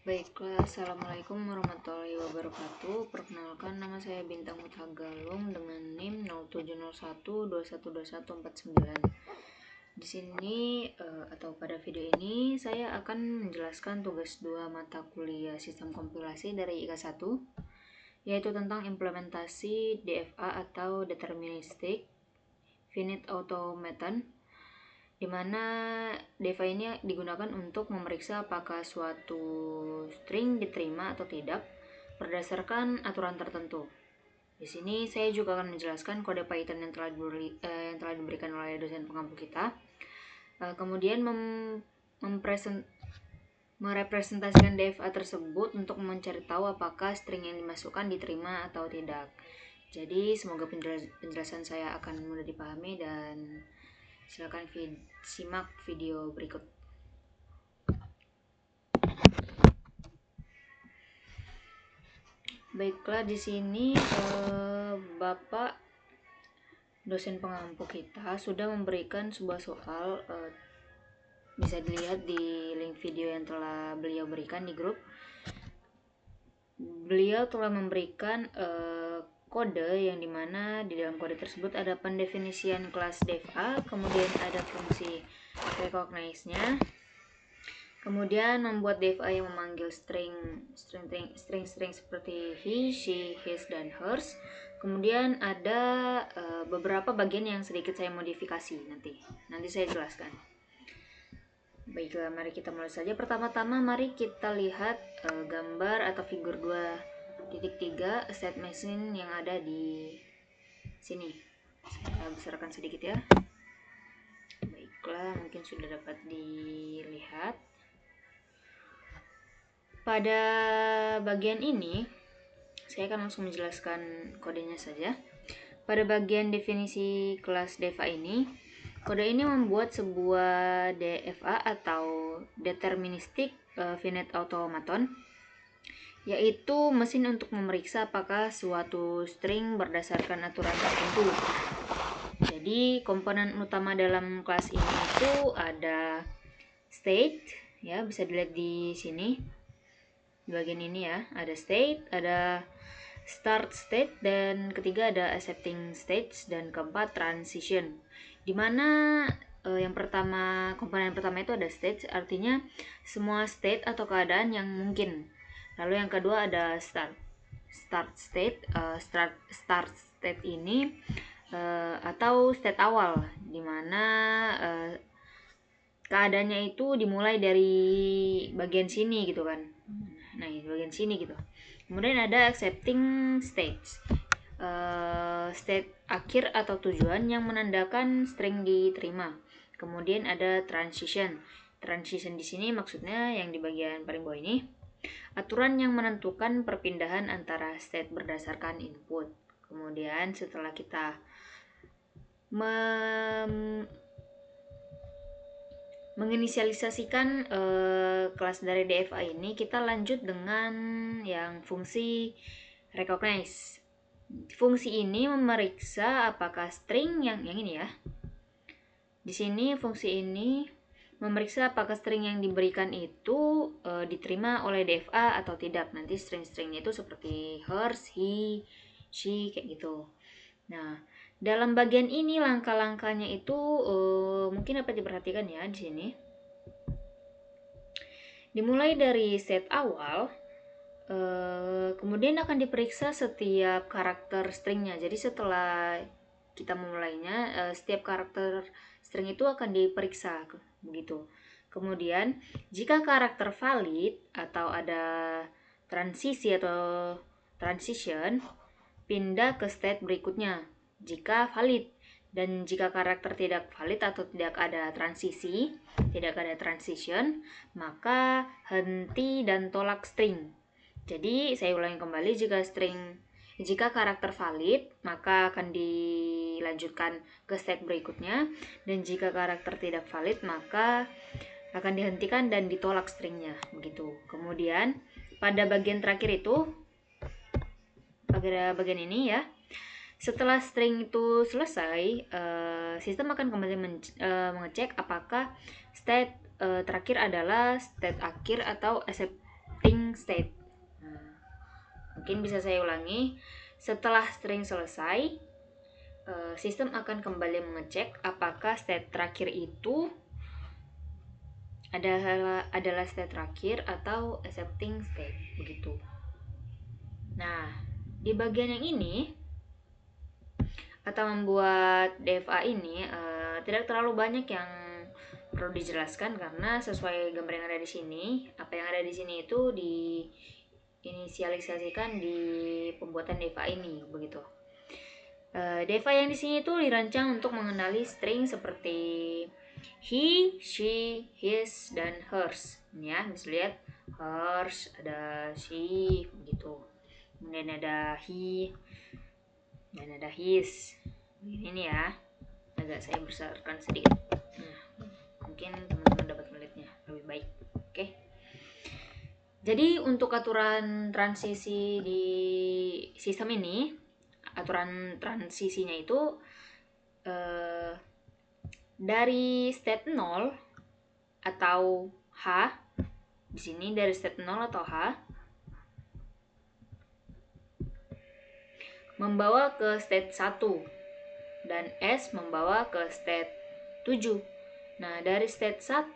Baiklah, Assalamualaikum warahmatullahi wabarakatuh. Perkenalkan, nama saya Bintang Mutha Galung dengan NIM 0701212149. Di sini atau pada video ini saya akan menjelaskan tugas 2 mata kuliah sistem kompilasi dari IK 1, yaitu tentang implementasi DFA atau Deterministic Finite Automaton, di mana DFA ini digunakan untuk memeriksa apakah suatu string diterima atau tidak berdasarkan aturan tertentu. Di sini saya juga akan menjelaskan kode Python yang telah diberikan oleh dosen pengampu kita. Kemudian merepresentasikan DFA tersebut untuk mencari tahu apakah string yang dimasukkan diterima atau tidak. Jadi semoga penjelasan saya akan mudah dipahami dan silakan simak video berikut. Baiklah, di sini Bapak dosen pengampu kita sudah memberikan sebuah soal, bisa dilihat di link video yang telah beliau berikan di grup. Beliau telah memberikan kode yang dimana di dalam kode tersebut ada pendefinisian kelas DFA, kemudian ada fungsi recognize-nya, kemudian membuat DFA yang memanggil string seperti he, she, his, dan hers. Kemudian ada beberapa bagian yang sedikit saya modifikasi, nanti saya jelaskan. Baiklah, mari kita mulai saja. Pertama-tama mari kita lihat gambar atau figur 2.3 state machine yang ada di sini. Saya besarkan sedikit ya. Baiklah, mungkin sudah dapat dilihat. Pada bagian ini saya akan langsung menjelaskan kodenya saja. Pada bagian definisi kelas DFA ini, kode ini membuat sebuah DFA atau Deterministic Finite Automaton, yaitu mesin untuk memeriksa apakah suatu string berdasarkan aturan tertentu. Jadi komponen utama dalam kelas ini itu ada state, ya bisa dilihat di sini, di bagian ini ya, ada state, ada start state, dan ketiga ada accepting stage, dan keempat transition. Dimana yang pertama, komponen pertama itu ada state, artinya semua state atau keadaan yang mungkin. Lalu yang kedua ada start state. Start state ini atau state awal, dimana keadaannya itu dimulai dari bagian sini gitu kan. Nah, di bagian sini gitu. Kemudian ada accepting stage, state akhir atau tujuan yang menandakan string diterima. Kemudian ada transition. Transition di sini maksudnya yang di bagian paling bawah ini, aturan yang menentukan perpindahan antara state berdasarkan input. Kemudian setelah kita menginisialisasikan kelas dari DFA ini, kita lanjut dengan yang fungsi recognize. Fungsi ini memeriksa apakah string yang ini ya. Di sini fungsi ini memeriksa apakah string yang diberikan itu diterima oleh DFA atau tidak. Nanti string-stringnya itu seperti hers, he, she, kayak gitu. Nah, dalam bagian ini langkah-langkahnya itu mungkin dapat diperhatikan ya di sini. Dimulai dari set awal, kemudian akan diperiksa setiap karakter stringnya. Jadi setelah kita memulainya, setiap karakter string itu akan diperiksa begitu. Kemudian jika karakter valid atau ada transisi atau transition, pindah ke state berikutnya jika valid. Dan jika karakter tidak valid atau tidak ada transisi, tidak ada transition, maka henti dan tolak string. Jadi saya ulangi kembali, jika karakter valid maka akan dilanjutkan ke state berikutnya, dan jika karakter tidak valid maka akan dihentikan dan ditolak stringnya begitu. Kemudian pada bagian terakhir itu, pada bagian ini ya, setelah string itu selesai, sistem akan kembali mengecek apakah state terakhir adalah state akhir atau accepting string state. Nah, mungkin bisa saya ulangi. Setelah string selesai, sistem akan kembali mengecek apakah state terakhir itu adalah state terakhir atau accepting state, begitu. Nah, di bagian yang ini atau membuat DFA ini tidak terlalu banyak yang perlu dijelaskan karena sesuai gambar yang ada di sini, apa yang ada di sini itu diinisialisasikan di pembuatan DFA ini, begitu. DFA yang di sini itu dirancang untuk mengenali string seperti he, she, his, dan hers. Ini ya, bisa lihat hers, ada she, begitu. Kemudian ada he, dan ada his. Begini nih ya, agak saya besarkan sedikit. Nah, mungkin teman-teman dapat melihatnya lebih baik. Oke. Jadi untuk aturan transisi di sistem ini, aturan transisinya itu dari state 0 atau H, di sini dari state 0 atau H membawa ke state 1 dan S membawa ke state 7. Nah, dari state 1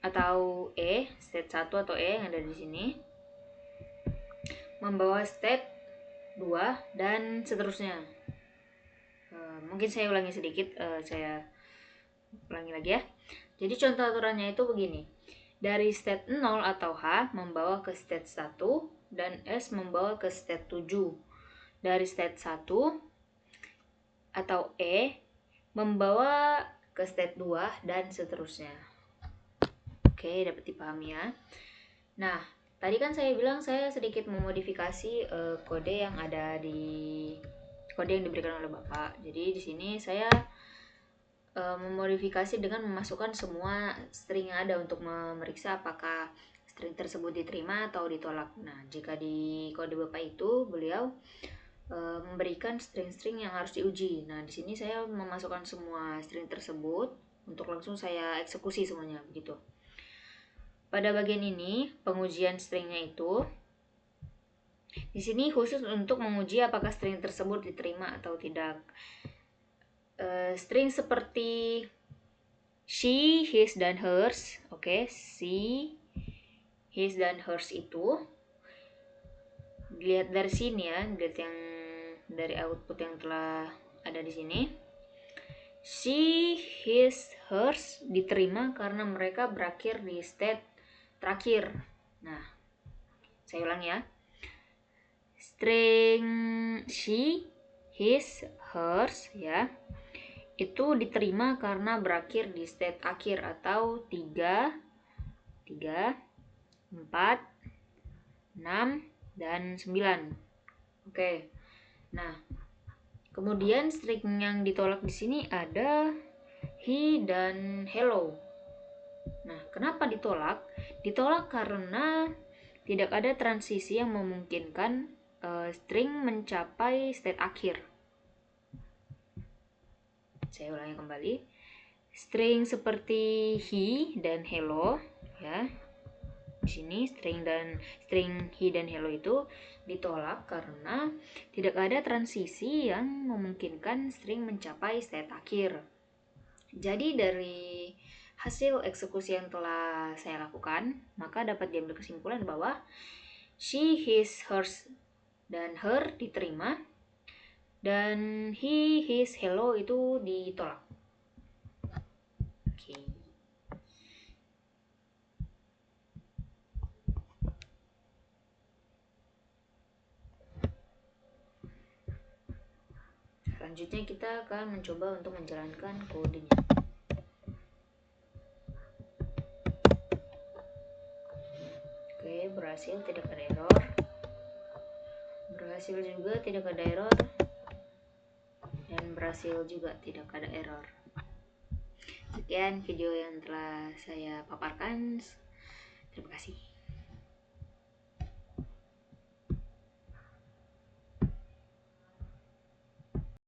atau E, state 1 atau E yang ada di sini membawa state 2 dan seterusnya. Mungkin saya ulangi sedikit, saya ulangi lagi ya. Jadi contoh aturannya itu begini. Dari state 0 atau H membawa ke state 1 dan S membawa ke state 7. Dari state 1 atau E membawa ke state 2 dan seterusnya. Oke, dapat dipahami ya. Nah, tadi kan saya bilang saya sedikit memodifikasi kode yang diberikan oleh Bapak. Jadi di sini saya memodifikasi dengan memasukkan semua string yang ada untuk memeriksa apakah string tersebut diterima atau ditolak. Nah, jika di kode Bapak itu beliau memberikan string-string yang harus diuji. Nah, di sini saya memasukkan semua string tersebut untuk langsung saya eksekusi semuanya, begitu. Pada bagian ini, pengujian stringnya itu di sini khusus untuk menguji apakah string tersebut diterima atau tidak. String seperti she, his, dan hers, oke, she, his, dan hers itu dilihat dari sini ya, dilihat yang dari output yang telah ada di sini. She, his, hers diterima karena mereka berakhir di state terakhir. Nah, saya ulang ya. String she, his, hers ya, itu diterima karena berakhir di state akhir atau 3, 4, 6, dan 9. Oke. Nah, kemudian string yang ditolak di sini ada he dan hello. Nah, kenapa ditolak? Ditolak karena tidak ada transisi yang memungkinkan string mencapai state akhir. Saya ulangi kembali. String seperti he dan hello ya. Di sini string he dan hello itu ditolak karena tidak ada transisi yang memungkinkan string mencapai state akhir. Jadi dari hasil eksekusi yang telah saya lakukan, maka dapat diambil kesimpulan bahwa she, his, hers, dan her diterima dan he, his, hello itu ditolak. Oke. Selanjutnya kita akan mencoba untuk menjalankan kodenya. Oke, berhasil, tidak ada error. Berhasil juga, tidak ada error. Dan berhasil juga, tidak ada error. Sekian video yang telah saya paparkan. Terima kasih.